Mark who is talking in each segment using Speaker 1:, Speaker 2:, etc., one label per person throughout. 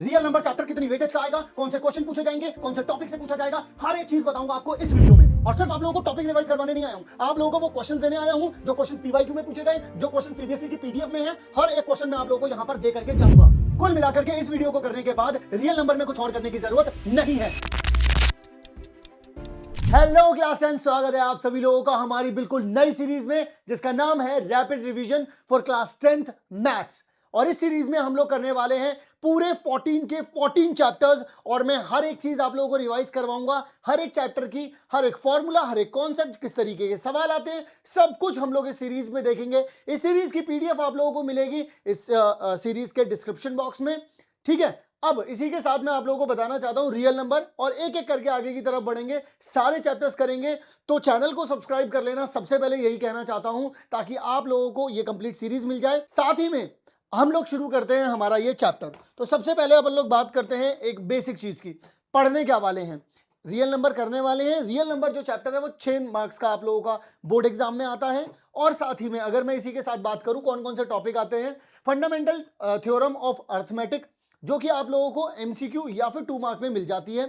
Speaker 1: Real number chapter कितनी weightage का आएगा, कौन से क्वेश्चन पूछे जाएंगे, कौन से टॉपिक से पूछा जाएगा, हर एक चीज बताऊंगा आपको इस वीडियो में। और सिर्फ आप लोगों को टॉपिक रिवाइज करवाने नहीं आया हूं, आप लोगों को वो क्वेश्चन देने आया हूं जो क्वेश्चन पीवाईक्यू में पूछे गए, जो क्वेश्चन सीबीएसई की पीडीएफ में है। हर एक क्वेश्चन मैं आप लोगों को यहां पर दे करके जाऊंगा। कुल मिलाकर के इस वीडियो को करने के बाद रियल नंबर में कुछ और करने की जरूरत नहीं है। हेलो क्लास 10, स्वागत है आप सभी लोगों का हमारी बिल्कुल नई सीरीज में जिसका नाम है rapid revision for class 10th maths. और इस सीरीज में हम लोग करने वाले हैं पूरे 14 के 14 चैप्टर्स और मैं हर एक चीज आप लोगों को रिवाइज करवाऊंगा। हर एक चैप्टर की हर एक फॉर्मूला, हर एक कॉन्सेप्ट, किस तरीके के सवाल आते हैं, सब कुछ हम लोग इस सीरीज में देखेंगे। इस सीरीज की पीडीएफ आप लोगों को मिलेगी इस सीरीज के डिस्क्रिप्शन बॉक्स में, ठीक है। अब इसी के साथ मैं आप लोगों को बताना चाहता हूं रियल नंबर, और एक एक करके आगे की तरफ बढ़ेंगे, सारे चैप्टर्स करेंगे। तो चैनल को सब्सक्राइब कर लेना, सबसे पहले यही कहना चाहता हूं, ताकि आप लोगों को ये कंप्लीट सीरीज मिल जाए। साथ ही में हम लोग शुरू करते हैं हमारा ये चैप्टर। तो सबसे पहले अपन लोग बात करते हैं एक बेसिक चीज की, पढ़ने क्या वाले हैं, रियल नंबर करने वाले हैं। रियल नंबर जो चैप्टर है वो 6 मार्क्स का आप लोगों का बोर्ड एग्जाम में आता है। और साथ ही में अगर मैं इसी के साथ बात करूं कौन कौन से टॉपिक आते हैं, फंडामेंटल थ्योरम ऑफ अर्थमेटिक, जो कि आप लोगों को एमसीक्यू या फिर 2 मार्क में मिल जाती है,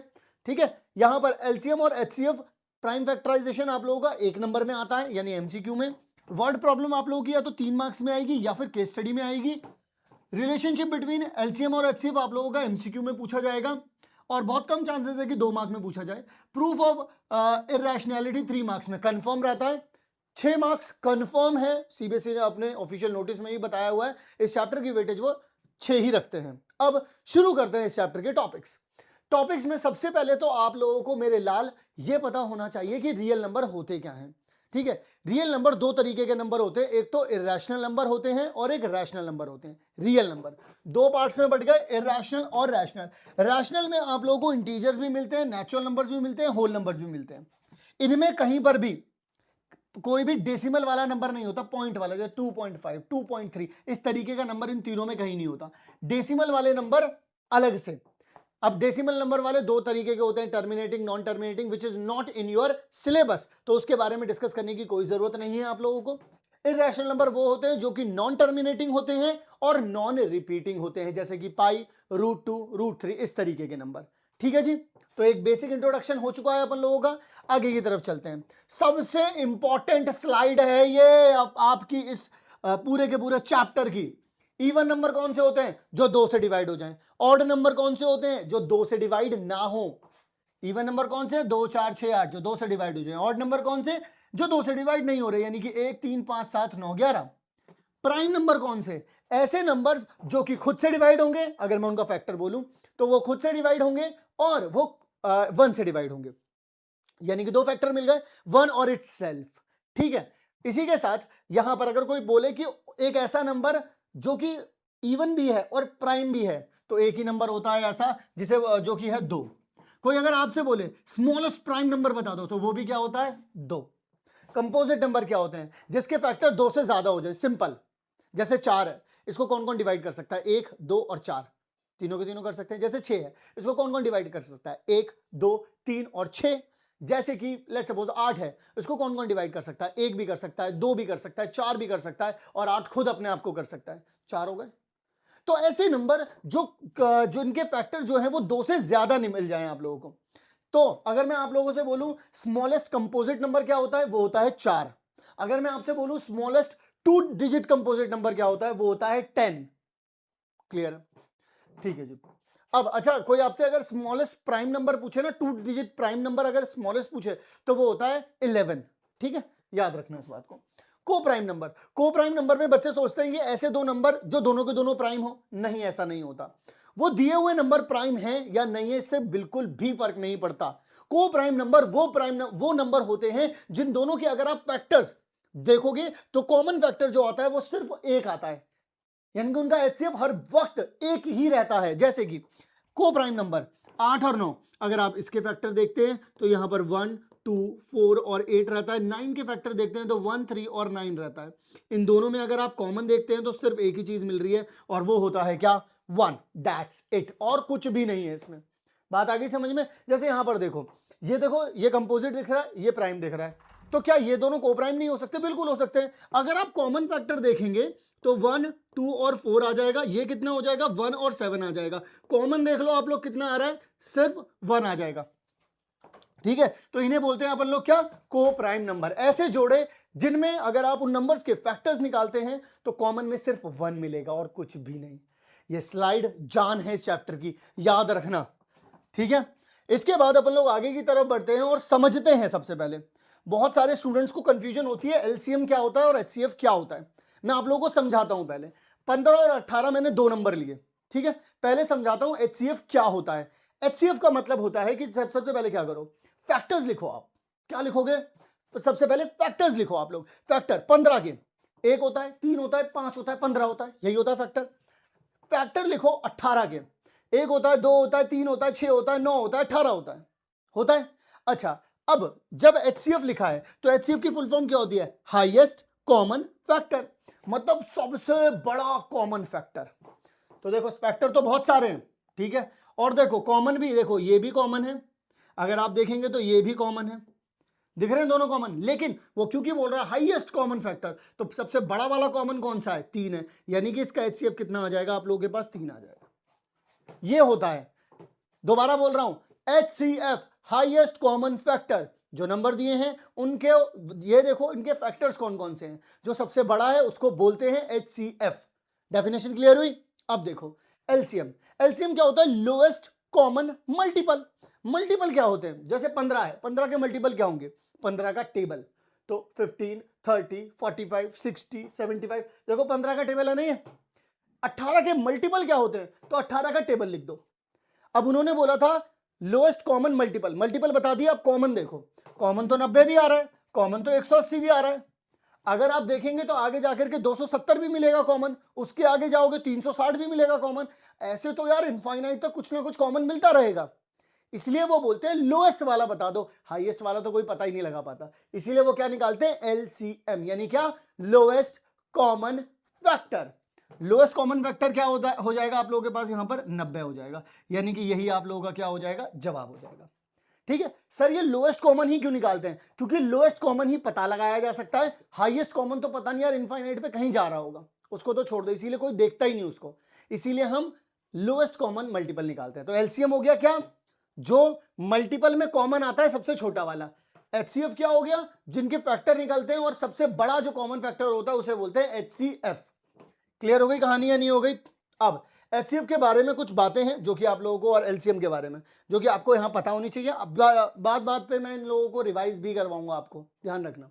Speaker 1: ठीक है। यहां पर एलसीएम और एचसीएफ प्राइम फैक्टराइजेशन आप लोगों का 1 नंबर में आता है, यानी एमसीक्यू में। वर्ड प्रॉब्लम आप लोगों की या तो 3 मार्क्स में आएगी या फिर केस स्टडी में आएगी। रिलेशनशिप बिटवीन एलसीएम और एचसीएफ आप लोगों का एमसीक्यू में पूछा जाएगा और बहुत कम चांसेस है कि 2 मार्क में पूछा जाए। प्रूफ ऑफ इरेशनैलिटी 3 मार्क्स में कंफर्म रहता है। 6 मार्क्स कंफर्म है, सीबीएसई ने अपने ऑफिशियल नोटिस में ही बताया हुआ है। इस चैप्टर की वेटेज वो 6 ही रखते हैं। अब शुरू करते हैं इस चैप्टर के टॉपिक्स में सबसे पहले तो आप लोगों को मेरे लाल ये पता होना चाहिए कि रियल नंबर होते क्या हैं, ठीक है। रियल नंबर 2 तरीके के नंबर होते हैं, एक तो इरेशनल नंबर होते हैं और एक रैशनल नंबर होते हैं। रियल नंबर 2 पार्ट्स में बट गए, इरेशनल और रैशनल। रैशनल में आप लोगों को इंटीजर्स भी मिलते हैं, नेचुरल नंबर्स भी मिलते हैं, होल नंबर्स भी मिलते हैं। इनमें कहीं पर भी कोई भी डेसिमल वाला नंबर नहीं होता, पॉइंट वाला, जैसे 2.5, 2.3, इस तरीके का नंबर इन तीनों में कहीं नहीं होता। डेसिमल वाले नंबर अलग से। अब डेसिमल नंबर वाले 2 तरीके के होते हैं, terminating, non terminating, which is not in your syllabus, तो उसके बारे में डिस्कस करने की कोई जरूरत नहीं है आप लोगों को। इरेशनल नंबर वो होते हैं जो कि नॉन टर्मिनेटिंग होते हैं और नॉन रिपीटिंग होते हैं, जैसे कि पाई, √2, √3, इस तरीके के नंबर, ठीक है जी। तो एक बेसिक इंट्रोडक्शन हो चुका है अपन लोगों का। आगे की तरफ चलते हैं। सबसे इंपॉर्टेंट स्लाइड है ये अब आपकी इस पूरे के पूरे चैप्टर की। इवन नंबर कौन से होते हैं, जो 2 से डिवाइड हो जाएं। ऑड नंबर कौन से होते हैं, जो 2 से डिवाइड ना हो। इवन नंबर कौन से, 2, 4, 6, 8, जो 2 से डिवाइड हो जाएं। ऑड नंबर कौन से, जो 2 से डिवाइड नहीं हो रहे, यानी कि 1, 3, 5, 7, 9, 11। प्राइम नंबर कौन से, ऐसे नंबर्स जो कि खुद से डिवाइड होंगे, अगर मैं उनका फैक्टर बोलूं तो वो खुद से डिवाइड होंगे और वो 1 से डिवाइड होंगे, यानी कि 2 फैक्टर मिल गए, 1 और इट्स सेल्फ, ठीक है। इसी के साथ यहां पर अगर कोई बोले कि एक ऐसा नंबर जो कि इवन भी है और प्राइम भी है, तो एक ही नंबर होता है ऐसा जिसे जो कि है 2। कोई अगर आपसे बोले स्मॉलेस्ट प्राइम नंबर बता दो, तो वो भी क्या होता है, 2। कंपोजिट नंबर क्या होते हैं, जिसके फैक्टर 2 से ज्यादा हो जाए, सिंपल। जैसे 4 है, इसको कौन कौन डिवाइड कर सकता है, 1, 2 और 4, तीनों के तीनों कर सकते हैं। जैसे 6 है, इसको कौन कौन डिवाइड कर सकता है, 1, 2, 3 और 6। जैसे कि लेट्स सपोज 8 है, इसको कौन कौन डिवाइड कर सकता है, 1 भी कर सकता है, 2 भी कर सकता है, 4 भी कर सकता है, और 8 खुद अपने आप को कर सकता है, 4 हो गए। तो ऐसे नंबर जो इनके फैक्टर जो है वो 2 से ज्यादा नहीं मिल जाए आप लोगों को। तो अगर मैं आप लोगों से बोलूं स्मॉलेस्ट कंपोजिट नंबर क्या होता है, वो होता है 4। अगर मैं आपसे बोलूं स्मॉलेस्ट 2 डिजिट कंपोजिट नंबर क्या होता है, वो होता है 10। क्लियर, ठीक है जी। अब अच्छा, कोई आपसे अगर स्मॉलेस्ट प्राइम नंबर पूछे ना, 2 डिजिट प्राइम नंबर अगर स्मॉलेस्ट पूछे, तो वो होता है 11, ठीक है, याद रखना इस बात को। को प्राइम नंबर में बच्चे सोचते हैं ये ऐसे 2 नंबर जो दोनों के दोनों प्राइम हो, नहीं, ऐसा नहीं होता। वो दिए हुए नंबर प्राइम है या नहीं है, इससे बिल्कुल भी फर्क नहीं पड़ता। को प्राइम नंबर वो नंबर होते हैं जिन दोनों के अगर आप फैक्टर्स देखोगे तो कॉमन फैक्टर जो आता है वो सिर्फ 1 आता है, यानी कि उनका एचसीएफ हर वक्त 1 ही रहता है। जैसे कि को प्राइम नंबर 8 और 9, अगर आप इसके फैक्टर देखते हैं तो यहां पर 1, 2, 4 और 8 रहता है। 9 के फैक्टर देखते हैं तो 1, 3 और 9 रहता है। इन दोनों में अगर आप कॉमन देखते हैं तो सिर्फ एक ही चीज मिल रही है, और वो होता है क्या, 1, दैट्स इट, और कुछ भी नहीं है इसमें। बात आ गई समझ में। जैसे यहां पर देखो, ये कंपोजिट दिख रहा है, ये प्राइम दिख रहा है, तो क्या ये दोनों को प्राइम नहीं हो सकते, बिल्कुल हो सकते हैं। अगर आप कॉमन फैक्टर देखेंगे तो 1 2 और 4 आ जाएगा। ये कितना हो जाएगा? 1 और 7 आ जाएगा। कॉमन देख लो आप लोग कितना आ रहा है? सिर्फ 1 आ जाएगा। ठीक है, तो इन्हें बोलते हैं अपन लोग क्या? को प्राइम नंबर। ऐसे जोड़े जिनमें अगर आप उन नंबर्स के फैक्टर्स निकालते हैं तो कॉमन में सिर्फ 1 मिलेगा और कुछ भी नहीं। ये स्लाइड जान है इस चैप्टर की, याद रखना। ठीक है, इसके बाद अपन लोग आगे की तरफ बढ़ते हैं और समझते हैं। सबसे पहले बहुत सारे स्टूडेंट्स को कंफ्यूजन होती है एलसीएम क्या होता है और एचसीएफ क्या होता है। मैं आप लोगों को समझाता हूं। पहले 15 और 18 मैंने दो नंबर लिए। ठीक है, पहले समझाता हूं एचसीएफ क्या होता है। एचसीएफ का मतलब होता है कि सबसे पहले क्या करो, फैक्टर्स लिखो। आप क्या लिखोगे? सबसे पहले फैक्टर्स लिखो आप लोग। फैक्टर 15 के 1 होता है, 3 होता है, 5 होता है, 15 होता है, यही होता है फैक्टर। फैक्टर लिखो 18 के 1 होता है, 2 होता है, 3 होता है, 6 होता है, 9 होता है, 18 होता है। अच्छा, अब जब एचसीएफ लिखा है तो एचसीएफ की फुल फॉर्म क्या होती है? हाईएस्ट कॉमन फैक्टर, मतलब सबसे बड़ा कॉमन फैक्टर। तो देखो फैक्टर तो बहुत सारे हैं। ठीक है, और देखो कॉमन भी, देखो ये भी कॉमन है, अगर आप देखेंगे तो ये भी कॉमन है, दिख रहे हैं दोनों कॉमन। लेकिन वो क्योंकि बोल रहा है हाईएस्ट कॉमन फैक्टर, तो सबसे बड़ा वाला कॉमन कौन सा है? 3 है, यानी कि इसका एचसीएफ कितना आ जाएगा आप लोगों के पास? 3 आ जाएगा। ये होता है, दोबारा बोल रहा हूं, एचसीएफ हाईएस्ट कॉमन फैक्टर। जो नंबर दिए हैं उनके ये देखो, इनके फैक्टर्स कौन कौन से हैं। जो सबसे बड़ा है उसको बोलते हैं एचसीएफ। डेफिनेशन क्लियर हुई? अब देखो एलसीएम। एलसीएम क्या होता है? Lowest common multiple. मल्टीपल क्या होते हैं? जैसे 15 है, 15 के मल्टीपल क्या होंगे? 15 का टेबल, तो 15 30 45 60 75। देखो 15 का टेबल है नहीं है। 18 के मल्टीपल क्या होते हैं? तो 18 का टेबल लिख दो। अब उन्होंने बोला था लोएस्ट कॉमन मल्टीपल, मल्टीपल बता दिया। अब कॉमन देखो, कॉमन तो 90 भी आ रहा है, कॉमन तो 180 भी आ रहा है। अगर आप देखेंगे तो आगे जाकर के 270 भी मिलेगा कॉमन, उसके आगे जाओगे 360 भी मिलेगा कॉमन। ऐसे तो यार इनफाइनाइट तक कुछ ना कुछ कॉमन मिलता रहेगा। इसलिए वो बोलते हैं लोएस्ट वाला बता दो, हाईएस्ट वाला तो कोई पता ही नहीं लगा पाता। इसीलिए वो क्या निकालते हैं? एलसीएम, यानी क्या? Lowest common factor. Lowest common factor क्या होता हो जाएगा आप लोगों के पास? यहां पर 90 हो जाएगा, यानी कि यही आप लोगों का क्या हो जाएगा? जवाब हो जाएगा। ठीक है सर, ये लोएस्ट कॉमन ही क्यों निकालते हैं? क्योंकि लोएस्ट कॉमन ही पता लगाया जा सकता है। हाईएस्ट कॉमन तो पता नहीं यार, इनफाइनाइट पे कहीं जा रहा होगा, उसको तो छोड़ दो, इसीलिए कोई देखता ही नहीं उसको। इसीलिए हम लोएस्ट कॉमन मल्टीपल निकालते हैं। तो एलसीएम हो गया क्या? जो मल्टीपल में कॉमन आता है सबसे छोटा वाला। एचसीएफ क्या हो गया? जिनके फैक्टर निकलते हैं और सबसे बड़ा जो कॉमन फैक्टर होता है उसे बोलते हैं एचसीएफ। क्लियर हो गई कहानी या नहीं हो गई? अब एचसीएफ के बारे में कुछ बातें हैं जो कि आप लोगों को, और एलसीएम के बारे में जो कि आपको यहां पता होनी चाहिए। अब बात बात पे मैं इन लोगों को रिवाइज भी करवाऊंगा, आपको ध्यान रखना।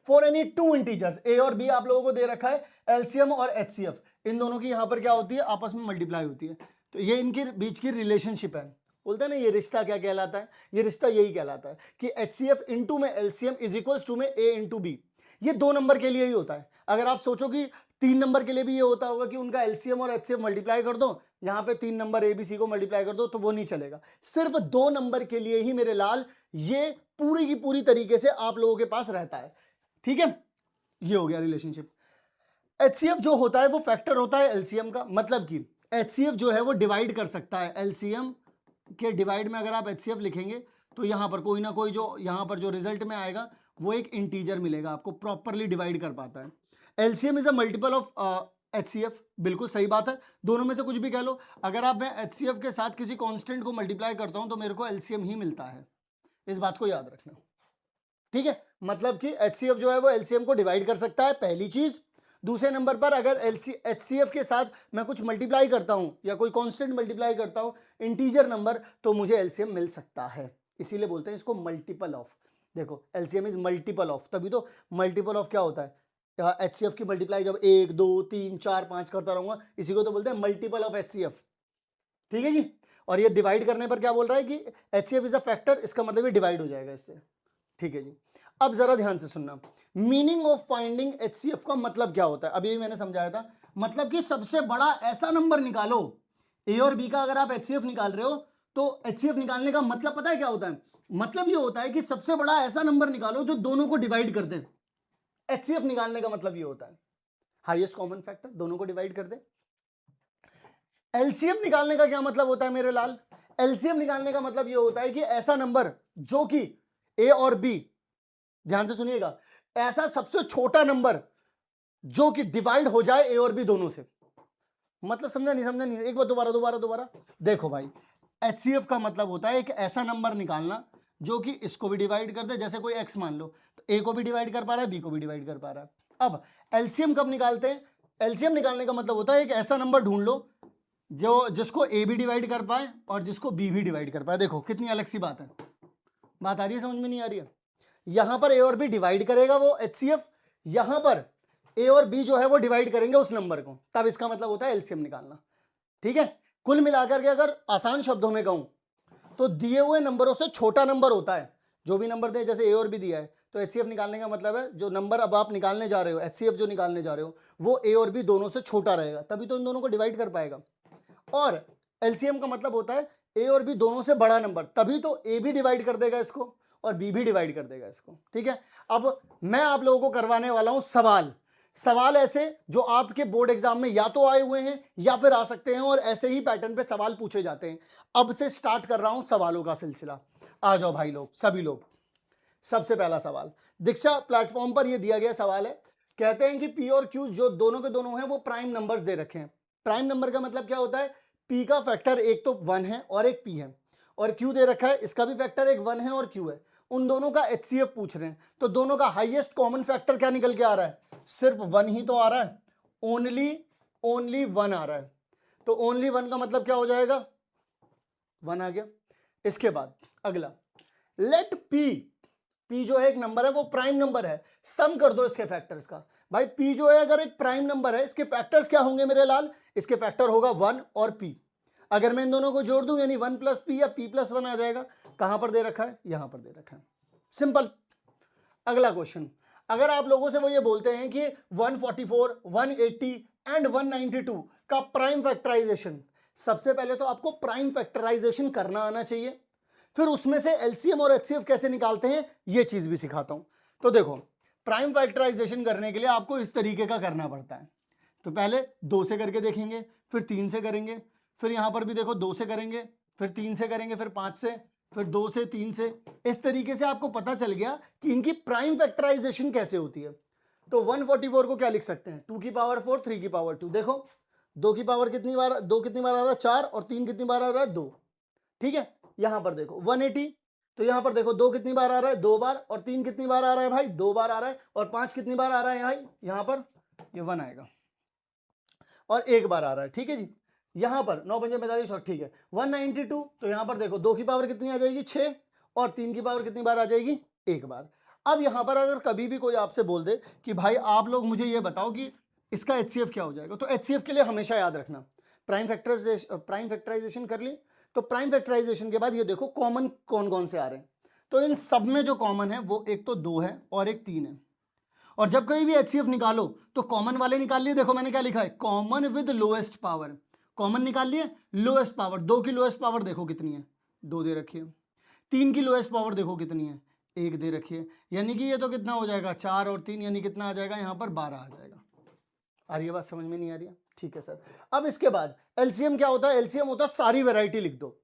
Speaker 1: फॉर एनी टू इंटीजर्स, ए और बी आप लोगों को दे रखा है, एलसीएम और एचसीएफ, इन दोनों की यहां पर क्या होती है? आपस में मल्टीप्लाई होती है। तो ये इनके बीच की रिलेशनशिप है। बोलते हैं ना ये रिश्ता क्या कहलाता है? ये रिश्ता यही कहलाता है कि एचसीएफ इंटू में एलसीएम इज इक्वल्स टू में ए इंटू बी। ये 2 नंबर के लिए ही होता है। अगर आप सोचो कि 3 नंबर के लिए भी ये होता होगा कि उनका एलसीएम और एचसीएफ मल्टीप्लाई कर दो, यहां पे 3 नंबर एबीसी को मल्टीप्लाई कर दो, तो वो नहीं चलेगा। सिर्फ 2 नंबर के लिए ही मेरे लाल ये पूरी की पूरी तरीके से आप लोगों के पास रहता है। ठीक है, ये हो गया रिलेशनशिप। एचसीएफ जो होता है वो फैक्टर होता है एलसीएम का, मतलब कि एचसीएफ जो है वो डिवाइड कर सकता है। एलसीएम के डिवाइड में अगर आप एचसीएफ लिखेंगे तो यहां पर कोई ना कोई जो यहां पर जो रिजल्ट में आएगा वो एक इंटीजर मिलेगा आपको, प्रॉपरली डिवाइड कर पाता है। LCM is a multiple of HCF, बिल्कुल सही बात है। दोनों में से कुछ भी कह लो, अगर आप मैं एचसीएफ के साथ किसी कांस्टेंट को मल्टीप्लाई करता हूं तो मेरे को एलसीएम ही मिलता है। इस बात को याद रखना। ठीक है, मतलब कि एचसीएफ जो है वो एलसीएम को डिवाइड कर सकता है, पहली चीज। दूसरे नंबर पर अगर एचसीएफ के साथ मैं कुछ मल्टीप्लाई करता हूं या कोई कांस्टेंट मल्टीप्लाई करता हूं, इंटीजर नंबर, तो मुझे एलसीएम मिल सकता है। इसीलिए बोलते हैं इसको मल्टीपल ऑफ। देखो एलसीएम इज मल्टीपल ऑफ, तभी तो मल्टीपल ऑफ क्या होता है? एचसीएफ की मल्टीप्लाई जब 1 2 3 4 5 करता रहूंगा, इसी को तो बोलते हैं मल्टीपल ऑफ एचसीएफ। ठीक है जी। और ये डिवाइड करने पर क्या बोल रहा है कि एचसीएफ इज अ फैक्टर, इसका मतलब ये डिवाइड हो जाएगा इससे। ठीक है जी। अब जरा ध्यान से सुनना, मीनिंग ऑफ फाइंडिंग एचसीएफ का मतलब क्या होता है? अभी भी मैंने समझाया था, मतलब कि सबसे बड़ा ऐसा नंबर निकालो। ए और बी का अगर आप एचसीएफ निकाल रहे हो तो एचसीएफ निकालने का मतलब पता है क्या होता है? मतलब ये होता है कि सबसे बड़ा ऐसा नंबर निकालो जो दोनों को डिवाइड कर दे। एचसीएफ निकालने का मतलब ये होता है हाईएस्ट कॉमन फैक्टर, दोनों को डिवाइड कर दे। एलसीएम निकालने का क्या मतलब होता है मेरे लाल? एलसीएम निकालने का मतलब ये होता है कि ऐसा नंबर जो कि ए और बी, ध्यान से सुनिएगा, ऐसा सबसे छोटा नंबर जो कि डिवाइड हो जाए ए और बी दोनों से। मतलब समझा नहीं, एक बार दोबारा देखो भाई, HCF का मतलब होता है एक ऐसा नंबर निकालना जो कि इसको भी डिवाइड कर दे। जैसे कोई x मान लो, तो ए को भी डिवाइड कर पा रहा है, बी को भी डिवाइड कर पा रहा है। अब एलसीएम कब निकालते हैं? एलसीएम निकालने का मतलब होता है एक ऐसा नंबर ढूंढ लो जो जिसको ए भी डिवाइड कर पाए और जिसको बी भी डिवाइड कर पाए। देखो कितनी अलग सी बात है, बात आ रही है, समझ में नहीं आ रही है? यहां पर ए और बी डिवाइड करेगा वो HCF, यहां पर ए और बी जो है वो डिवाइड करेंगे उस नंबर को, तब इसका मतलब होता है एलसीएम निकालना। ठीक है, कुल मिलाकर के अगर आसान शब्दों में कहूं तो दिए हुए नंबरों से छोटा नंबर होता है, जो भी नंबर दे, जैसे ए और बी दिया है तो HCF निकालने का मतलब है जो नंबर अब आप निकालने जा रहे हो, HCF जो निकालने जा रहे हो वो ए और बी दोनों से छोटा रहेगा, तभी तो इन दोनों को डिवाइड कर पाएगा। और एलसीएम का मतलब होता है ए और बी दोनों से बड़ा नंबर, तभी तो ए भी डिवाइड कर देगा इसको और बी भी डिवाइड कर देगा इसको। ठीक है, अब मैं आप लोगों को करवाने वाला हूं सवाल ऐसे जो आपके बोर्ड एग्जाम में या तो आए हुए हैं या फिर आ सकते हैं, और ऐसे ही पैटर्न पे सवाल पूछे जाते हैं। अब से स्टार्ट कर रहा हूं सवालों का सिलसिला। आ जाओ भाई लोग, सभी लोग। सबसे पहला सवाल दीक्षा प्लेटफॉर्म पर यह दिया गया सवाल है, कहते हैं कि पी और क्यू जो दोनों के दोनों हैं वो प्राइम नंबर्स दे रखे हैं। प्राइम नंबर का मतलब क्या होता है? पी का फैक्टर एक तो 1 है और एक पी है, और क्यू दे रखा है इसका भी फैक्टर एक 1 है और क्यू है। उन दोनों का HCF पूछ रहे हैं, तो दोनों का हाईएस्ट कॉमन फैक्टर क्या निकल के आ रहा है? सिर्फ 1 ही तो आ रहा है, ओनली 1 आ रहा है। तो ओनली 1 का मतलब क्या हो जाएगा? 1 आ गया। इसके बाद अगला, लेट पी जो है एक नंबर है वो प्राइम नंबर है, सम कर दो इसके फैक्टर्स का। भाई पी जो है अगर एक प्राइम नंबर है, इसके फैक्टर्स क्या होंगे मेरे लाल? इसके फैक्टर होगा 1 और पी। अगर मैं इन दोनों को जोड़ दूं यानी 1 प्लस पी या पी प्लस 1 आ जाएगा। कहां पर दे रखा है? यहां पर दे रखा है, सिंपल। अगला क्वेश्चन, अगर आप लोगों से वो ये बोलते हैं कि 144, 180 एंड 192 का प्राइम फैक्टराइजेशन, सबसे पहले तो आपको प्राइम फैक्टराइजेशन करना आना चाहिए, फिर उसमें से एलसीएम और एचसीएफ कैसे निकालते हैं ये चीज भी सिखाता हूं। तो देखो, प्राइम फैक्टराइजेशन करने के लिए आपको इस तरीके का करना पड़ता है। तो पहले 2 से करके देखेंगे, फिर 3 से करेंगे, फिर यहां पर भी देखो 2 से करेंगे, फिर 3 से करेंगे, फिर 5 से, फिर 2 से, 3 से। इस तरीके से आपको पता चल गया कि इनकी प्राइम फैक्टराइजेशन कैसे होती है। तो 144 को क्या लिख सकते हैं? 2 की पावर 4, 3 की पावर 2। देखो 2 की पावर कितनी बार, 2 कितनी बार आ रहा है? 4, और 3 कितनी बार आ रहा है? 2। ठीक है, यहां पर देखो 180, तो यहां पर देखो 2 कितनी बार आ रहा है? 2 बार। और 3 कितनी बार आ रहा है भाई? 2 बार आ रहा है। और 5 कितनी बार आ रहा है भाई? यहां पर ये 1 आएगा, और 1 बार आ रहा है। ठीक है जी, यहां पर 9 पंजे 45, और ठीक है 192, तो यहां पर देखो 2 की पावर कितनी आ जाएगी? 6, और 3 की पावर कितनी बार आ जाएगी? 1 बार। अब यहां पर अगर कभी भी कोई आपसे बोल दे कि भाई आप लोग मुझे ये बताओ कि इसका HCF क्या हो जाएगा, तो HCF के लिए हमेशा याद रखना, प्राइम फैक्टराइजेशन कर ली, तो प्राइम फैक्टराइजेशन के बाद ये देखो कॉमन कौन कौन से आ रहे हैं। तो इन सब में जो कॉमन है वो एक तो 2 है और एक 3 है। और जब कोई भी HCF निकालो तो कॉमन वाले निकाल लिए। देखो मैंने क्या लिखा है? Common with lowest power. Common निकाल लिए, लोएस्ट पावर। 2 की लोएस्ट पावर देखो कितनी है? 2 दे रखी है। 3 की लोएस्ट पावर देखो कितनी है? 1 दे रखी है। यानी कि ये तो कितना हो जाएगा? 4 और 3 यानी कितना आ जाएगा? यहाँ पर 12 आ जाएगा। आ रही है बात? समझ में नहीं आ रही है? ठीक है सर। अब इसके बाद एलसीएम क्या होता है? एलसीएम होता है सारी वैरायटी लिख दो,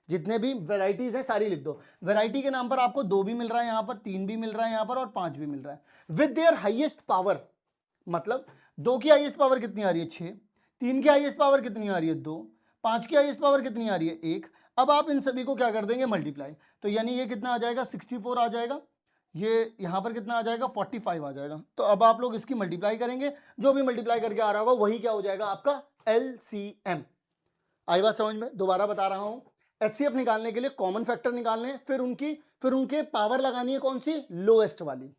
Speaker 1: जितने भी वैरायटीज हैं सारी लिख दो। वैरायटी के नाम पर आपको 2 भी मिल रहा है यहाँ पर, 3 भी मिल रहा है यहाँ पर, और 5 भी मिल रहा है विद देयर हाईएस्ट पावर। मतलब 2 की हाईएस्ट पावर कितनी आ रही है? 6। 3 की हाईएस्ट पावर कितनी आ रही है? 2। 5 की हाईएस्ट पावर कितनी आ रही है? 1। अब आप इन सभी को क्या कर देंगे? मल्टीप्लाई। तो यानी ये कितना आ जाएगा? 64 आ जाएगा। ये यहाँ पर कितना आ जाएगा? 45 आ जाएगा। तो अब आप लोग इसकी मल्टीप्लाई करेंगे, जो भी मल्टीप्लाई करके आ रहा होगा वही क्या हो जाएगा? आपका LCM। आई बात समझ में? दोबारा बता रहा हूं, HCF निकालने के लिए कॉमन फैक्टर निकालने हैं, फिर उनके पावर लगानी है कौन सी? लोएस्ट वाली।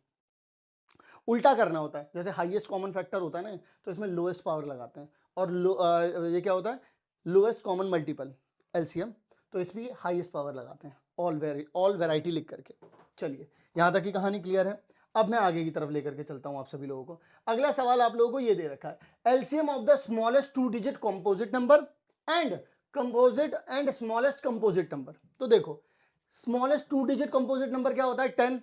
Speaker 1: उल्टा करना होता है, जैसे हाईएस्ट कॉमन फैक्टर होता है ना, तो इसमें लोएस्ट पावर लगाते हैं, और ये क्या होता है? Lowest common multiple, LCM। तो इसमें हाईएस्ट पावर लगाते हैं, ऑल वैरायटी लिख करके। चलिए यहां तक की कहानी क्लियर है। अब मैं आगे की तरफ लेकर के चलता हूं आप सभी लोगों को। अगला सवाल आप लोगों को ये दे रखा है, LCM of the smallest 2 digit composite number and composite and smallest composite number. तो देखो स्मॉलेस्ट 2 डिजिट कंपोजिट नंबर क्या होता है? 10।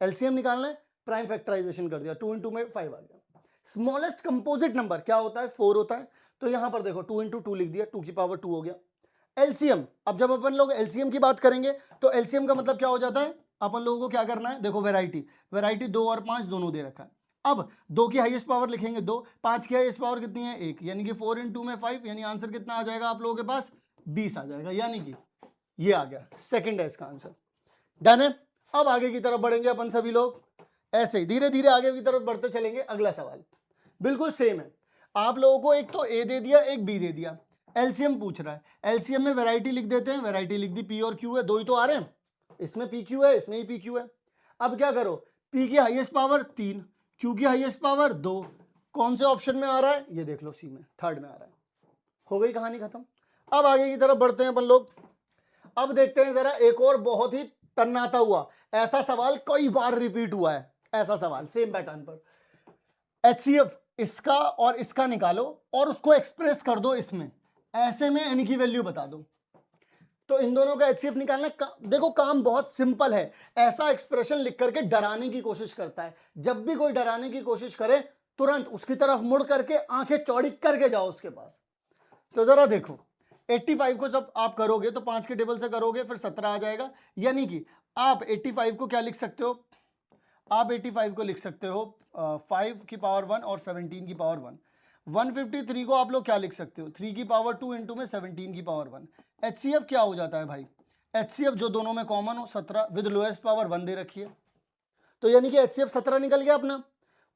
Speaker 1: एलसीएम निकालना है, प्राइम फैक्टराइजेशन कर दिया, 2 इंटू में 5 आ गया। स्मॉलेस्ट कंपोजिट नंबर क्या होता है? 4 होता है। तो यहां पर देखो 2 इंटू 2 लिख दिया, 2 की पावर 2 हो गया। एलसीएम, अब जब अपन लोग एलसीएम की बात करेंगे तो एलसीएम का मतलब क्या हो जाता है? अपन लोगों को क्या करना है? देखो वैरायटी 2 और 5 दोनों दे रखा है। अब 2 की हाईएस्ट पावर लिखेंगे 2, 5 की हाईएस्ट पावर कितनी है 1, यानी कि 4 × 2 में 5, यानी आंसर कितना आ जाएगा आप लोगों के पास 20 आ जाएगा, यानी कि ये आ गया, सेकंड है इसका आंसर। डन है। अब आगे की तरफ बढ़ेंगे अपन सभी लोग, ऐसे ही धीरे धीरे आगे की तरफ बढ़ते चलेंगे। अगला सवाल बिल्कुल सेम है, आप लोगों को एक तो ए दे दिया, एक बी दे दिया, एलसीएम पूछ रहा है। एलसीएम में वैरायटी लिख देते हैं, वैरायटी लिख दी, पी और क्यू है, दो ही तो आ रहे हैं, इसमें पी क्यू है, इसमें ही पी क्यू है। अब क्या करो, पी की हाईएस्ट पावर 3, क्यू की हाईएस्ट पावर 2, कौन से ऑप्शन में आ रहा है ये देख लो, सी में, थर्ड में आ रहा है। हो गई कहानी खत्म। अब आगे की तरफ बढ़ते हैं अपन लोग। अब देखते हैं जरा एक और बहुत ही तन्नाता हुआ, ऐसा सवाल कई बार रिपीट हुआ है, ऐसा सवाल सेम पैटर्न पर। एचसीएफ इसका और इसका निकालो और उसको एक्सप्रेस कर दो इसमें, ऐसे में एन की वैल्यू बता दो। तो इन दोनों का एचसीएफ निकालना देखो काम बहुत सिंपल है। ऐसा एक्सप्रेशन लिख करके डराने की कोशिश करता है। जब भी कोई डराने की कोशिश करे तुरंत उसकी तरफ मुड़ करके आंखें चौड़ी करके जाओ उसके पास। तो जरा देखो 85 को जब आप करोगे तो 5 के टेबल से करोगे फिर 17 आ जाएगा, यानी कि आप 85 को क्या लिख सकते हो, आप 85 को लिख सकते हो 5 की पावर 1 और 17 की पावर 1। 153 को आप लोग क्या लिख सकते हो, 3 की पावर 2 इंटू में 17 की पावर 1। एचसीएफ क्या हो जाता है भाई, एचसीएफ जो दोनों में कॉमन हो 17 विद लोएस्ट पावर 1 दे रखी है, तो यानी कि एचसीएफ 17 निकल गया अपना।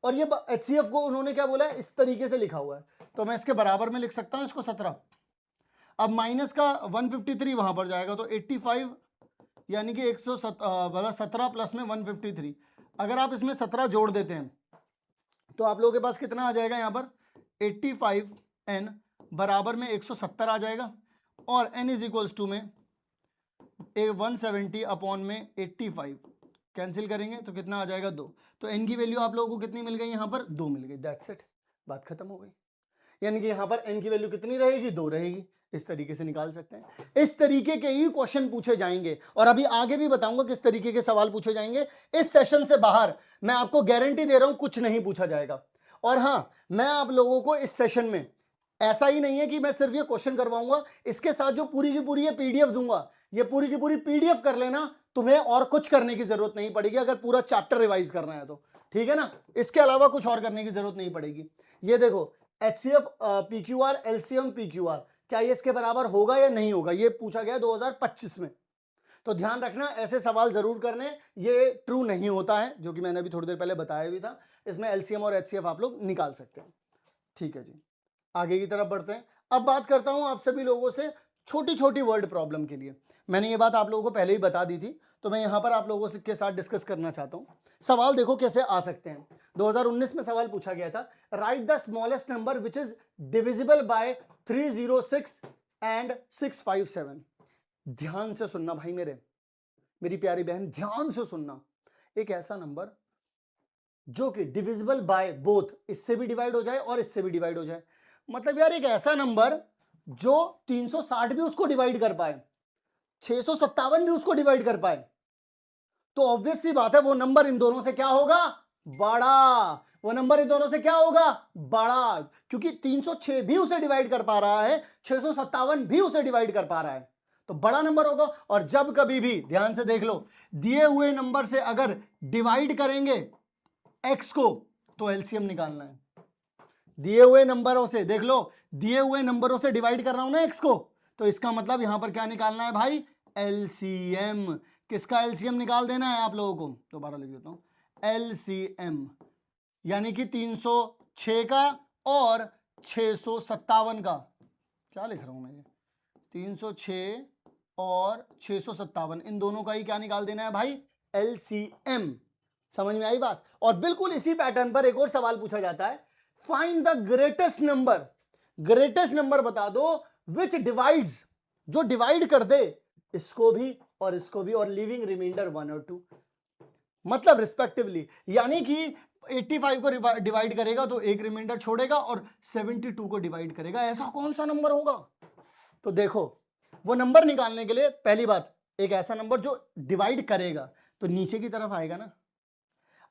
Speaker 1: और ये एचसीएफ को उन्होंने क्या बोला है, इस तरीके से लिखा हुआ है, तो मैं इसके बराबर में लिख सकता हूं इसको 17। अब माइनस का 153 वहां पर जाएगा तो 85 यानी कि 117 प्लस में 153, अगर आप इसमें 17 जोड़ देते हैं तो आप लोगों के पास कितना आ जाएगा यहाँ पर 85n बराबर में 170 आ जाएगा, और n इज इक्वल्स टू में 170 अपॉन में 85 कैंसिल करेंगे तो कितना आ जाएगा 2। तो n की वैल्यू आप लोगों को कितनी मिल गई यहाँ पर 2 मिल गई, दैट्स इट, बात खत्म हो गई। यानी कि यहाँ पर n की वैल्यू कितनी रहेगी 2 रहेगी, इस तरीके से निकाल सकते हैं। इस तरीके के ही क्वेश्चन पूछे जाएंगे और अभी आगे भी बताऊंगा किस तरीके के सवाल पूछे जाएंगे। इस सेशन से बाहर मैं आपको गारंटी दे रहा हूं कुछ नहीं पूछा जाएगा। और हां, मैं आप लोगों को इस सेशन में ऐसा ही नहीं है कि मैं सिर्फ ये क्वेश्चन करवाऊंगा, इसके साथ जो पूरी की पूरी ये पीडीएफ दूंगा, ये पूरी की पूरी पीडीएफ कर लेना, तुम्हें और कुछ करने की जरूरत नहीं पड़ेगी अगर पूरा चैप्टर रिवाइज करना है तो, ठीक है ना। इसके अलावा कुछ और करने की जरूरत नहीं पड़ेगी। ये देखो एचसीएफ पीक्यूआर एलसीएम पीक्यूआर क्या ये इसके बराबर होगा या नहीं होगा, ये पूछा गया 2025 में। तो ध्यान रखना ऐसे सवाल जरूर करने, ये ट्रू नहीं होता है, जो कि मैंने अभी थोड़ी देर पहले बताया भी था। इसमें एलसीएम और एचसीएफ आप लोग निकाल सकते हैं, ठीक है जी। आगे की तरफ बढ़ते हैं। अब बात करता हूं आप सभी लोगों से छोटी छोटी वर्ड प्रॉब्लम के लिए। मैंने ये बात आप लोगों को पहले ही बता दी थी, तो मैं यहां पर आप लोगों के साथ डिस्कस करना चाहता हूं। सवाल देखो कैसे आ सकते हैं। 2019 में सवाल पूछा गया था, right the smallest number which is divisible by 306 and 657। ध्यान से सुनना भाई मेरी प्यारी बहन, ध्यान से सुनना। एक ऐसा नंबर जो कि डिविजिबल बाय बोथ, इससे भी डिवाइड हो जाए और इससे भी डिवाइड हो जाए। मतलब यार एक ऐसा नंबर जो 360 भी उसको डिवाइड कर पाए, 657 भी उसको डिवाइड कर पाए, तो ऑब्वियस सी बात है वो नंबर इन दोनों से क्या होगा, बड़ा। वो नंबर इन दोनों से क्या होगा, बड़ा, क्योंकि 306 भी उसे डिवाइड कर पा रहा है, 657 भी उसे डिवाइड कर पा रहा है, तो बड़ा नंबर होगा। और जब कभी भी ध्यान से देख लो, दिए हुए नंबर से अगर डिवाइड करेंगे x को तो एलसीएम निकालना है। दिए हुए नंबरों से देख लो, दिए हुए नंबरों से डिवाइड कर रहा हूं ना x को, तो इसका मतलब यहां पर क्या निकालना है भाई, एलसीएम। किसका एलसीएम निकाल देना है आप लोगों को, दोबारा लिख देता हूं, एलसीएम यानी कि 306 का और 657 का, क्या लिख रहा हूं मैं, ये 306 और 657 इन दोनों का ही क्या निकाल देना है भाई, एलसीएम। समझ में आई बात। और बिल्कुल इसी पैटर्न पर एक और सवाल पूछा जाता है, find the greatest number, greatest number बता दो विच डिवाइड्स, जो डिवाइड कर दे इसको भी और इसको भी, और लिविंग रिमाइंडर 1 और 2, मतलब रिस्पेक्टिवली। यानी कि 85 को डिवाइड करेगा तो एक रिमाइंडर छोड़ेगा और 72 को डिवाइड करेगा, ऐसा कौन सा नंबर होगा। तो देखो वो नंबर निकालने के लिए पहली बात, एक ऐसा नंबर जो डिवाइड करेगा तो नीचे की तरफ आएगा ना।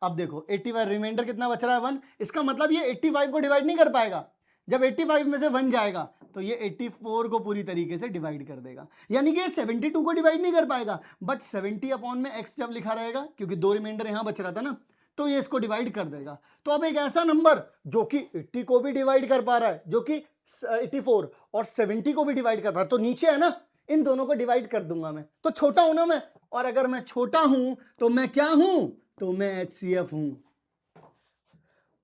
Speaker 1: अब देखो 85 रिमाइंडर कितना बच रहा है 1, इसका मतलब ये 85 को डिवाइड नहीं कर पाएगा। जब 85 में से 1 जाएगा तो ये 84 को पूरी तरीके से डिवाइड कर देगा, यानी कि 72 को डिवाइड नहीं कर पाएगा, बट 70 अपॉन में x जब लिखा रहेगा, क्योंकि 2 रिमाइंडर यहां बच रहा था ना, तो ये इसको डिवाइड कर देगा। तो अब एक ऐसा नंबर जो कि 80 को भी डिवाइड कर पा रहा है, जो कि 84 और 70 को भी डिवाइड कर पा रहा है, तो नीचे है ना, इन दोनों को डिवाइड कर दूंगा मैं, तो छोटा हूं ना मैं, और अगर मैं छोटा हूं तो मैं क्या हूं, तो मैं HCF हूं।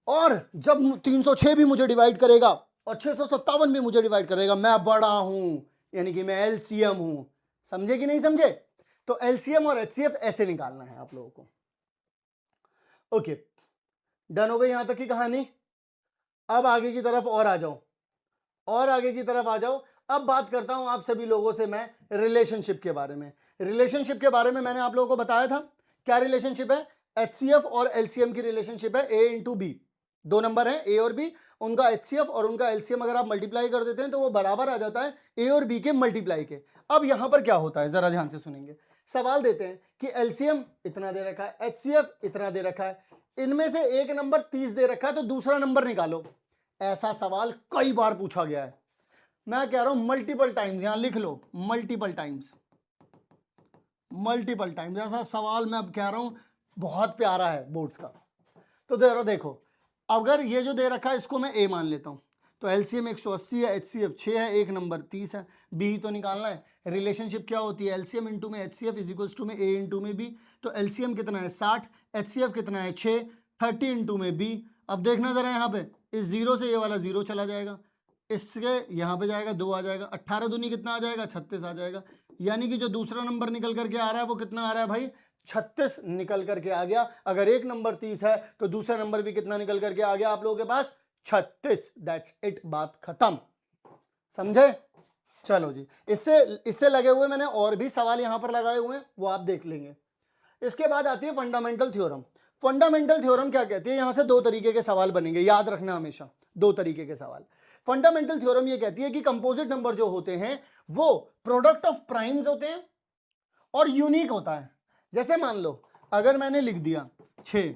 Speaker 1: और जब 306 भी मुझे डिवाइड करेगा और 657 भी मुझे डिवाइड करेगा, मैं बड़ा हूं, यानी कि मैं LCM हूं। समझे कि नहीं समझे? तो LCM और HCF ऐसे निकालना है आप लोगों को। ओके, डन हो गई यहां तक की कहानी। अब आगे की तरफ और आ जाओ, और आगे की तरफ आ जाओ। अब बात करता हूं आप सभी लोगों से मैं रिलेशनशिप के बारे में। रिलेशनशिप के बारे में मैंने आप लोगों को बताया था, क्या रिलेशनशिप है? HCF और LCM की रिलेशनशिप है A इंटू बी। दो नंबर हैं A और B, उनका HCF और उनका LCM अगर आप मल्टीप्लाई कर देते हैं तो वो बराबर आ जाता है A और B के मल्टीप्लाई के। अब यहां पर क्या होता है, जरा ध्यान से सुनेंगे। सवाल देते हैं कि LCM इतना दे रखा है, HCF इतना दे रखा है, इनमें से एक नंबर 30 दे रखा है, तो दूसरा नंबर निकालो। ऐसा सवाल कई बार पूछा गया है, मैं कह रहा हूं मल्टीपल टाइम्स, यहां लिख लो मल्टीपल टाइम्स, मल्टीपल टाइम्स। ऐसा सवाल मैं अब कह रहा हूं बहुत प्यारा है बोर्ड्स का। तो जरा देखो, अगर ये जो दे रखा है इसको मैं A मान लेता हूं, तो LCM 180 है, HCF 6 है, एक नंबर 30 है, B ही तो निकालना है। रिलेशनशिप क्या होती है? LCM इंटू में HCF इज इक्वल्स टू में A इंटू में B। तो LCM कितना है 60, HCF कितना है 6, 30 इंटू में B। अब देखना जरा यहाँ पे, इस जीरो से ये वाला जीरो चला जाएगा, इसके यहाँ पे जाएगा 2 आ जाएगा, 18 दूनी कितना आ जाएगा 36 आ जाएगा। यानी कि जो दूसरा नंबर निकल करके आ रहा है वो कितना आ रहा है भाई? 36 निकल करके आ गया। अगर एक नंबर 30 है तो दूसरा नंबर भी कितना निकल करके आ गया आप लोगों के पास? 36। दैट्स इट, बात खत्म। समझे? चलो जी, इससे लगे हुए मैंने और भी सवाल यहां पर लगाए हुए हैं, वो आप देख लेंगे। इसके बाद आती है फंडामेंटल थ्योरम। फंडामेंटल थ्योरम क्या कहती है? यहां से दो तरीके के सवाल बनेंगे, याद रखना हमेशा, दो तरीके के सवाल। फंडामेंटल थ्योरम ये कहती है कि कंपोजिट नंबर जो होते हैं वो प्रोडक्ट ऑफ प्राइम्स होते हैं और यूनिक होता है। जैसे मान लो अगर मैंने लिख दिया 6,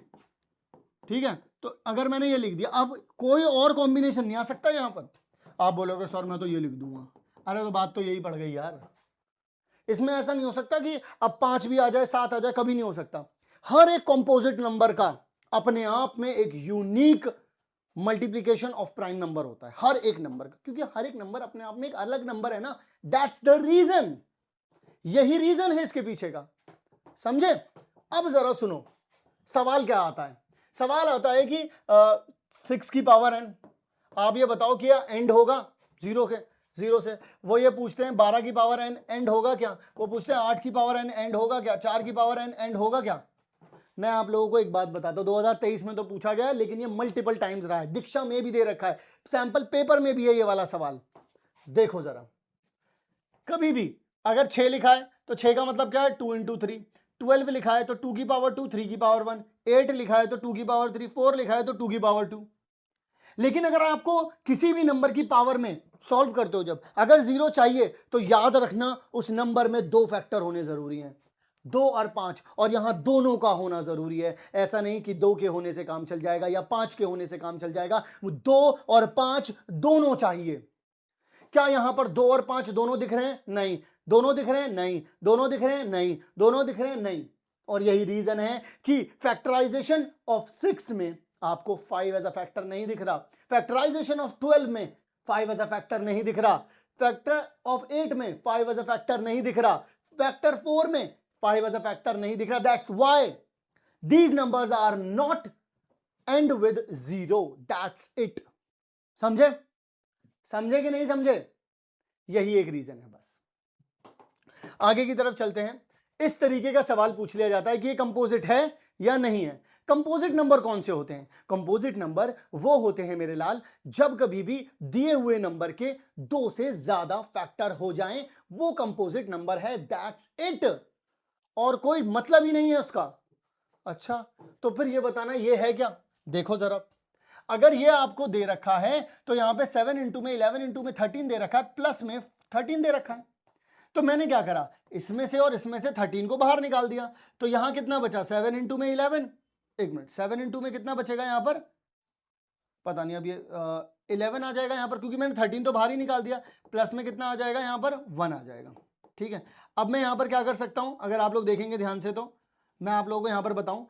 Speaker 1: ठीक है, तो अगर मैंने ये लिख दिया, अब कोई और कॉम्बिनेशन नहीं आ सकता यहां पर। आप बोलोगे सर मैं तो ये लिख दूंगा, अरे तो बात तो यही पड़ गई यार। इसमें ऐसा नहीं हो सकता कि अब 5 भी आ जाए 7 आ जाए, कभी नहीं हो सकता। हर एक कंपोजिट नंबर का अपने आप में एक unique multiplication of prime number होता है, हर एक नंबर का, क्योंकि हर एक नंबर अपने आप में एक अलग नंबर है ना। दैट्स द रीजन, यही रीजन है इसके पीछे का। समझे? अब जरा सुनो, सवाल क्या आता है? सवाल आता है कि 6 की पावर n, आप ये बताओ कि एंड होगा जीरो से। वो ये पूछते हैं 12 की पावर n एंड होगा क्या? वो पूछते हैं 8 की पावर n एंड होगा क्या? 4 की पावर n एंड होगा क्या? मैं आप लोगों को एक बात बताता हूं, 2023 में तो पूछा गया है, लेकिन ये मल्टीपल टाइम्स रहा है, दीक्षा में भी दे रखा है, सैंपल पेपर में भी है ये वाला सवाल। देखो जरा, कभी भी अगर 6 लिखा है तो 6 का मतलब क्या है? 2 इंटू 3। 12 लिखा है तो 2 की पावर 2, 3 की पावर 1। 8 लिखा है तो 2 की पावर 3। 4 लिखा है तो 2 की पावर 2। लेकिन अगर आपको किसी भी नंबर की पावर में सॉल्व करते हो, जब अगर जीरो चाहिए तो याद रखना उस नंबर में दो फैक्टर होने जरूरी हैं, 2 और 5, और यहां दोनों का होना जरूरी है। ऐसा नहीं कि 2 के होने से काम चल जाएगा या 5 के होने से काम चल जाएगा, वो 2 और 5 दोनों चाहिए। क्या यहां पर 2 और 5 दोनों दिख रहे हैं? नहीं। दोनों दिख रहे हैं? नहीं। दोनों दिख रहे हैं? नहीं। दोनों दिख रहे हैं? नहीं। और यही रीजन है कि फैक्टराइजेशन ऑफ 6 में आपको 5 एज अ फैक्टर नहीं दिख रहा, फैक्टराइजेशन ऑफ 12 में 5 एज अ फैक्टर नहीं दिख रहा, फैक्टर ऑफ 8 में 5 एज अ फैक्टर नहीं दिख रहा, फैक्टर 4 में 5 एज अ फैक्टर नहीं दिख रहा। That's why these numbers are not end with zero. That's it. समझे? समझे कि नहीं समझे? यही एक रीजन है बस। आगे की तरफ चलते हैं। इस तरीके का सवाल पूछ लिया जाता है कि ये कंपोजिट है या नहीं है। कंपोजिट नंबर कौन से होते हैं? कंपोजिट नंबर वो होते हैं मेरे लाल, जब कभी भी दिए हुए नंबर के 2 से ज्यादा फैक्टर हो जाएं, वो कंपोजिट नंबर है। दैट्स इट, और कोई मतलब ही नहीं है उसका। अच्छा, तो फिर ये बताना ये है क्या? देखो जरा, अगर ये आपको दे रखा है तो यहां पे 7 इंटू में 11 इंटू में 13 दे रखा है, प्लस में 13 दे रखा है, तो मैंने क्या करा, इसमें से और इसमें से 13 को बाहर निकाल दिया। तो यहां कितना बचा? 7 इंटू में 11, एक मिनट, 7 इंटू में कितना बचेगा यहां पर? पता नहीं, अब ये 11 आ जाएगा यहां पर, क्योंकि मैंने 13 तो बाहर ही निकाल दिया। प्लस में कितना आ जाएगा यहां पर? 1 आ जाएगा। ठीक है, अब मैं यहां पर क्या कर सकता हूं, अगर आप लोग देखेंगे ध्यान से तो मैं आप लोगों को यहां पर बताऊं,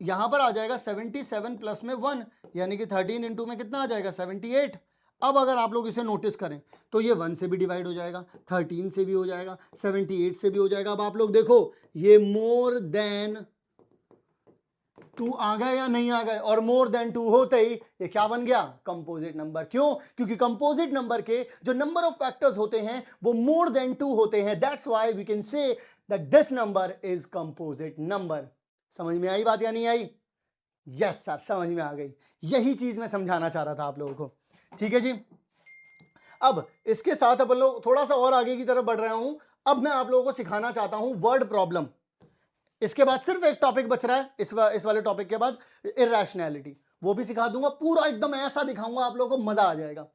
Speaker 1: यहां पर आ जाएगा 77 प्लस में 1, यानी कि 13 इंटू में कितना आ जाएगा 78। अब अगर आप लोग इसे नोटिस करें तो ये 1 से भी डिवाइड हो जाएगा, 13 से भी हो जाएगा, 78 से भी हो जाएगा। अब आप लोग देखो ये मोर देन 2 आ गए या नहीं आ गए, और मोर देन 2 होते ही ये क्या बन गया, कंपोजिट नंबर। क्यों? क्योंकि कंपोजिट नंबर के जो नंबर ऑफ फैक्टर्स होते हैं वो मोर देन 2 होते हैं। That's why we can say that this number is composite number. समझ में आई बात या नहीं आई? यस सर, समझ में आ गई। यही चीज मैं समझाना चाह रहा था आप लोगों को। ठीक है जी। अब इसके साथ अपन लोग थोड़ा सा और आगे की तरफ बढ़ रहा हूं। अब मैं आप लोगों को सिखाना चाहता हूं वर्ड प्रॉब्लम। इसके बाद सिर्फ एक टॉपिक बच रहा है, इस वाले टॉपिक के बाद इरैशनैलिटी, वो भी सिखा दूंगा पूरा, एकदम ऐसा दिखाऊंगा आप लोगों को, मजा आ जाएगा।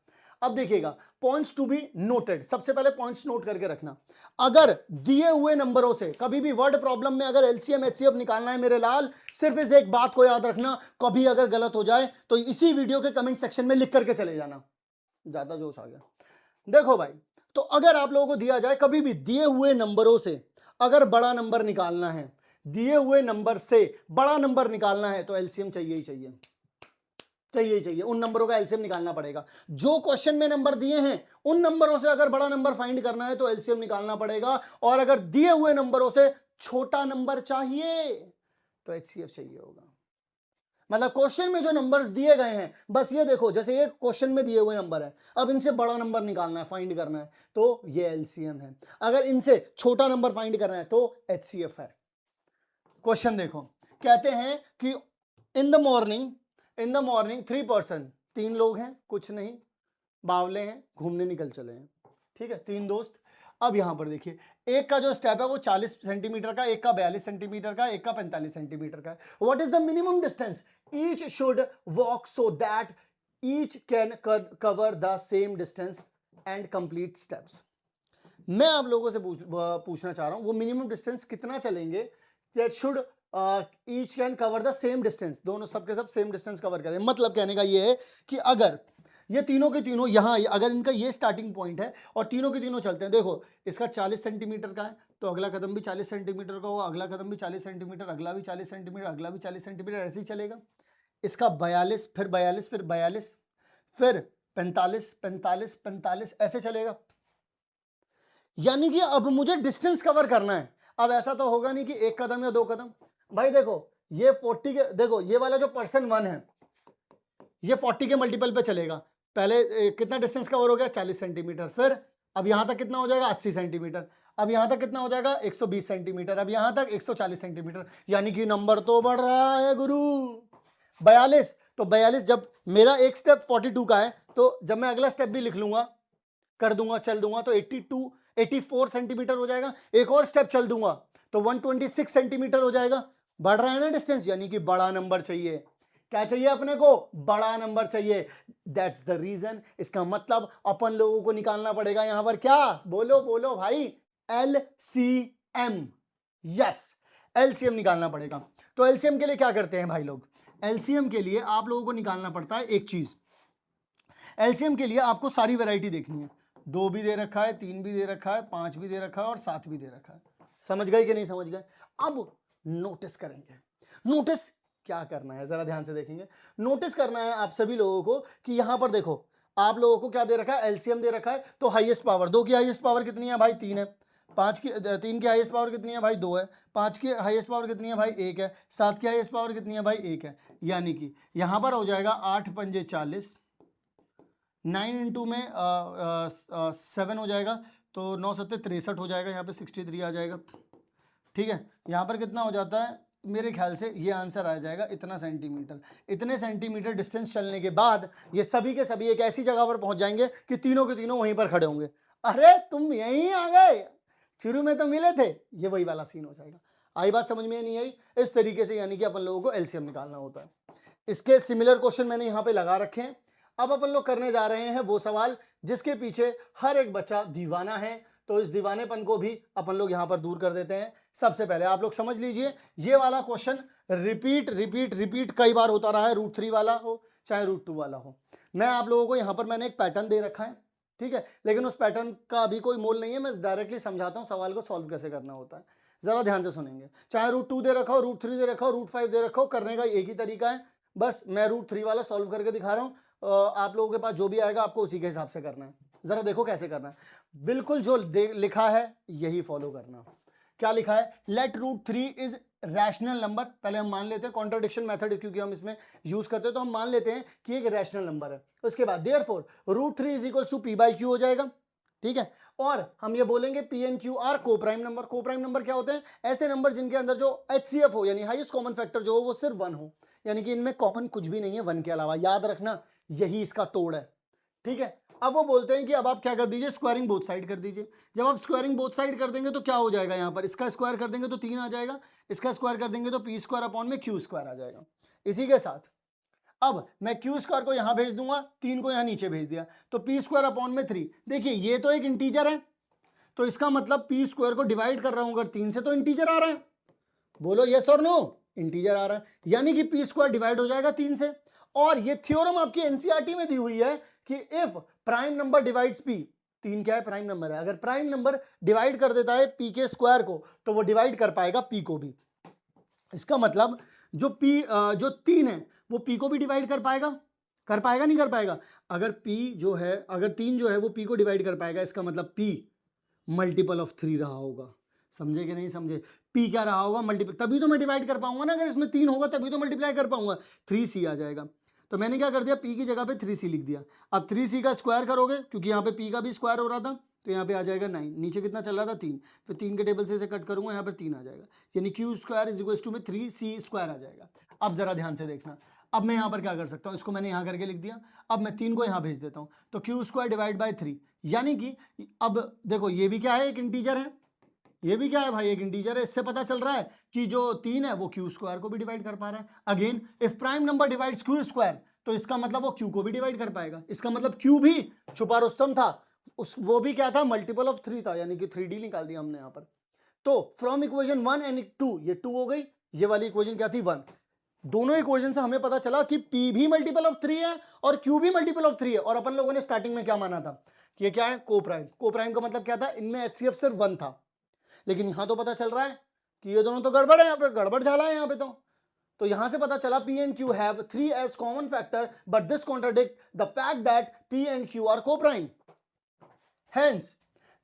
Speaker 1: अब देखिएगा, पॉइंट्स टू बी नोटेड। सबसे पहले पॉइंट्स नोट करके रखना। अगर दिए हुए नंबरों से कभी भी वर्ड प्रॉब्लम में अगर एलसीएम एचसीएफ निकालना है मेरे लाल, सिर्फ इस एक बात को याद रखना, कभी अगर गलत हो जाए तो इसी वीडियो के कमेंट सेक्शन में लिख करके चले जाना। ज्यादा जोश आ गया। देखो भाई, तो अगर आप लोगों को दिया जाए कभी भी दिए हुए नंबरों से अगर बड़ा नंबर निकालना है, दिए हुए नंबर से बड़ा नंबर निकालना है, तो एलसीएम चाहिए ही चाहिए, चाहिए ही चाहिए। उन नंबरों का एलसीएम निकालना पड़ेगा। जो क्वेश्चन में नंबर दिए हैं उन नंबरों से अगर बड़ा नंबर फाइंड करना है तो एलसीएम निकालना पड़ेगा, और अगर दिए हुए नंबरों से छोटा नंबर चाहिए तो एचसीएफ चाहिए होगा। मतलब क्वेश्चन में जो नंबर्स दिए गए हैं, बस ये देखो, जैसे एक क्वेश्चन में दिए हुए नंबर है, अब इनसे बड़ा नंबर निकालना है, फाइंड करना है, तो ये एलसीएम है। अगर इनसे छोटा नंबर फाइंड करना है तो एचसीएफ है। क्वेश्चन देखो, कहते हैं कि इन द मॉर्निंग 3 पर्सन, 3 लोग हैं, कुछ नहीं, बावले हैं, घूमने निकल चले हैं। ठीक है, 3 दोस्त। अब यहां पर देखिए, एक का जो स्टेप है वो 40 सेंटीमीटर का, एक का 42 सेंटीमीटर का, एक का 45 सेंटीमीटर का है। What is the minimum distance each should walk so that each can cover the same distance and complete steps. मैं आप लोगों से पूछना चाह रहा हूं वो मिनिमम डिस्टेंस कितना चलेंगे, that should each can cover the same distance, दोनों सबके सब सेम डिस्टेंस कवर करें। मतलब कहने का ये है कि अगर ये तीनों के तीनों यहां, अगर इनका ये स्टार्टिंग पॉइंट है और तीनों के तीनों चलते हैं, देखो इसका 40 सेंटीमीटर का है तो अगला कदम भी 40 सेंटीमीटर का होगा, अगला कदम भी 40 सेंटीमीटर, अगला भी 40 सेंटीमीटर, अगला भी 40 सेंटीमीटर, ऐसे ही चलेगा। इसका 42, फिर 42, फिर 42, फिर 45, 45, 45, ऐसे चलेगा। यानी कि अब मुझे डिस्टेंस कवर करना है। अब ऐसा तो होगा नहीं कि एक कदम या 2 कदम। भाई देखो, ये 40 के, देखो ये वाला जो पर्सन 1 है ये 40 के मल्टीपल पे चलेगा। पहले कितना डिस्टेंस कवर हो गया 40 सेंटीमीटर, फिर अब यहां तक कितना हो जाएगा 80 सेंटीमीटर, अब यहां तक कितना हो जाएगा 120 सेंटीमीटर, अब यहां तक 140 सेंटीमीटर, यानी कि नंबर तो बढ़ रहा है गुरु। 42, तो 42 जब मेरा एक स्टेप 42 का है तो जब मैं अगला स्टेप भी लिख लूंगा, कर दूंगा, चल दूंगा, तो 84 सेंटीमीटर हो जाएगा। एक और स्टेप चल दूंगा तो 126 सेंटीमीटर हो जाएगा। बढ़ रहा है ना डिस्टेंस, यानी कि बड़ा नंबर चाहिए। क्या चाहिए अपने को? बड़ा नंबर चाहिए। That's the reason. इसका मतलब अपन लोगों को निकालना पड़ेगा यहां पर क्या, बोलो बोलो भाई, एलसीएम। यस, एलसीएम निकालना पड़ेगा। तो एलसीएम के लिए क्या करते हैं भाई लोग? एलसीएम के लिए आप लोगों को निकालना पड़ता है एक चीज। एलसीएम के लिए आपको सारी वैरायटी देखनी है। 2 भी दे रखा है, 3 भी दे रखा है, 5 भी दे रखा है और 7 भी दे रखा है। समझ गए कि नहीं समझ गए? अब नोटिस करेंगे। नोटिस क्या करना है जरा ध्यान से देखेंगे। नोटिस करना है आप सभी लोगों को कि यहां पर देखो, आप लोगों को क्या दे रखा है, एलसीएम दे रखा है। तो हाईएस्ट पावर, 2 की हाईएस्ट पावर कितनी है भाई? 3 है। 3 की हाईएस्ट पावर कितनी है भाई? 2 है। 5 की हाईएस्ट पावर कितनी है भाई? 1 है। 7 की हाईएस्ट पावर कितनी है भाई? 1 है। यानी कि यहां पर हो जाएगा 8 पंजे 40, 9 इंटू में 7 हो जाएगा, तो 9 सत्ते 63 हो जाएगा, यहाँ पे 63 आ जाएगा। ठीक है, यहाँ पर कितना हो जाता है? मेरे ख्याल से ये आंसर आ जाएगा इतना सेंटीमीटर। इतने सेंटीमीटर डिस्टेंस चलने के बाद ये सभी के सभी एक ऐसी जगह पर पहुंच जाएंगे कि तीनों के तीनों वहीं पर खड़े होंगे। अरे तुम यहीं आ गए, शुरू में तो मिले थे, ये वही वाला सीन हो जाएगा। आई बात समझ में नहीं आई? इस तरीके से यानी कि अपन लोगों को एलसीएम निकालना होता है। इसके सिमिलर क्वेश्चन मैंने यहाँ पे लगा रखे हैं। अब अपन लोग करने जा रहे हैं वो सवाल जिसके पीछे हर एक बच्चा दीवाना है, तो इस दीवानेपन को भी अपन लोग यहां पर दूर कर देते हैं। सबसे पहले आप लोग समझ लीजिए, ये वाला क्वेश्चन रिपीट रिपीट रिपीट कई बार होता रहा है, √3 वाला हो चाहे √2 वाला हो। मैं आप लोगों को यहां पर मैंने एक पैटर्न दे रखा है, ठीक है, लेकिन उस पैटर्न का अभी कोई मोल नहीं है, मैं डायरेक्टली समझाता हूँ सवाल को सॉल्व कैसे करना होता है, जरा ध्यान से सुनेंगे। चाहे रूट 2 दे रखा हो, रूट 3 दे रखा हो, रूट 5 दे रखा हो, करने का एक ही तरीका है, बस मैं रूट 3 वाला सॉल्व करके दिखा रहा हूँ। आप लोगों के पास जो भी आएगा आपको उसी के हिसाब से करना है। जरा देखो कैसे करना है, बिल्कुल जो लिखा है यही फॉलो करना। क्या लिखा है, let root 3 is rational number. पहले हम मान लेते हैं, कॉन्ट्राडिक्शन मेथड क्योंकि हम इसमें यूज करते हैं तो हम मान लेते हैं कि एक रैशनल नंबर है। उसके बाद therefore root 3 is equal to p by q हो जाएगा, ठीक है। और हम ये बोलेंगे p and q are coprime number. Coprime number क्या होते हैं, ऐसे नंबर जिनके अंदर जो HCF हो यानी हाईएस्ट कॉमन फैक्टर जो हो वो सिर्फ 1 हो, यानी कि इनमें कॉमन कुछ भी नहीं है 1 के अलावा। याद रखना यही इसका तोड़ है, ठीक है। अब वो बोलते हैं कि अब आप क्या कर दीजिए, स्क्वायरिंग बोथ साइड कर दीजिए। जब आप स्क्वायरिंग बोथ साइड कर देंगे तो क्या हो जाएगा, यहाँ पर इसका स्क्वायर कर देंगे तो 3 आ जाएगा, इसका स्क्वायर कर देंगे तो पी स्क्वायर अपॉन में क्यू स्क्वायर आ जाएगा। इसी के साथ अब मैं क्यू स्क्वायर को यहां भेज दूंगा, 3 को यहां नीचे भेज दिया, तो पी स्क्वायर अपॉन में 3। देखिए ये तो एक इंटीजर है, तो इसका मतलब पी स्क्वायर को डिवाइड कर रहा हूं अगर 3 से तो इंटीजर आ रहा है। बोलो यस और नो, इंटीजर आ रहा है, यानी कि पी स्क्वायर डिवाइड हो जाएगा 3 से। और ये थ्योरम आपकी एनसीईआरटी में दी हुई है कि if prime number divides P, 3 क्या है, प्राइम नंबर है, अगर प्राइम नंबर डिवाइड कर देता है पी के स्क्वायर को तो वो डिवाइड कर पाएगा पी को भी। इसका मतलब जो जो 3 है वो पी को भी डिवाइड कर पाएगा नहीं कर पाएगा। अगर पी जो है, अगर 3 जो है वो पी को डिवाइड कर पाएगा, इसका मतलब पी मल्टीपल ऑफ 3 रहा होगा। समझे कि नहीं समझे, पी क्या रहा होगा, मल्टीपल, तभी तो मैं डिवाइड कर पाऊंगा ना, अगर इसमें 3 होगा तभी तो मल्टीप्लाई कर पाऊंगा। 3c आ जाएगा, तो मैंने क्या कर दिया, पी की जगह पे 3c लिख दिया। अब 3c का स्क्वायर करोगे क्योंकि यहाँ पे पी का भी स्क्वायर हो रहा था, तो यहाँ पे आ जाएगा 9, नीचे कितना चल रहा था 3, फिर 3 के टेबल से इसे कट करूंगा, यहाँ पर 3 आ जाएगा, यानी q square is equal to में 3c स्क्वायर आ जाएगा। अब जरा ध्यान से देखना, अब मैं यहाँ पर क्या कर सकता हूँ, इसको मैंने यहाँ करके लिख दिया, अब मैं 3 को यहाँ भेज देता हूँ, तो क्यू स्क्वायर डिवाइड बाई 3, यानी कि अब देखो ये भी क्या है, एक इंटीजर है, ये भी क्या है भाई, एक इंटीजर है। इससे पता चल रहा है कि जो 3 है वो क्यू स्क्वायर को भी डिवाइड कर पा रहा है। Again if prime number divides Q square, तो इसका मतलब वो क्यू को भी डिवाइड कर पाएगा। इसका मतलब क्यू भी छुपा रुस्तम था, वो भी क्या था, मल्टीपल ऑफ 3 था, यानी कि 3D निकाल दिया हमने यहाँ पर। तो फ्रॉम इक्वेशन 1 एंड 2, ये 2 हो गई, ये वाली इक्वेशन क्या थी 1। दोनों इक्वेशन से हमें पता चला कि P भी मल्टीपल ऑफ 3 है और Q भी मल्टीपल ऑफ 3 है। और अपन लोगों ने स्टार्टिंग में क्या माना था कि ये क्या है, को प्राइम। को प्राइम का मतलब क्या था, इनमें HCF सिर्फ 1 था, लेकिन यहां तो पता चल रहा है कि ये दोनों तो गड़बड़ है, यहाँ पे गड़बड़ झाला है यहाँ पे। तो यहां से पता चला P and Q have 3 as common factor, but this contradict the fact that P and Q are co-prime. Hence,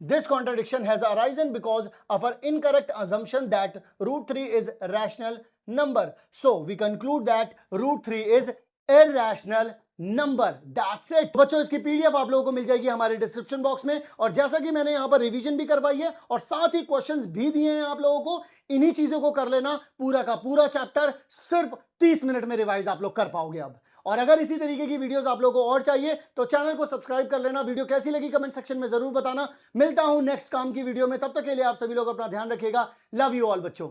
Speaker 1: this contradiction has arisen because of our incorrect assumption that root 3 is a rational number. So, we conclude that root 3 is irrational number. That's it बच्चों, इसकी PDF आप लोगों को मिल जाएगी हमारे description box में। और जैसा कि मैंने यहां पर रिवीजन भी करवाई है और साथ ही क्वेश्चंस भी दिए हैं आप लोगों को, इन्हीं चीजों को कर लेना, पूरा का पूरा चैप्टर सिर्फ 30 मिनट में रिवाइज आप लोग कर पाओगे अब। और अगर इसी तरीके की वीडियोस आप लोगों को और चाहिए तो चैनल को सब्सक्राइब कर लेना। वीडियो कैसी लगी कमेंट सेक्शन में जरूर बताना। मिलता हूं नेक्स्ट काम की वीडियो में, तब तक के लिए आप सभी लोग अपना ध्यान रखिएगा। लव यू ऑल बच्चों।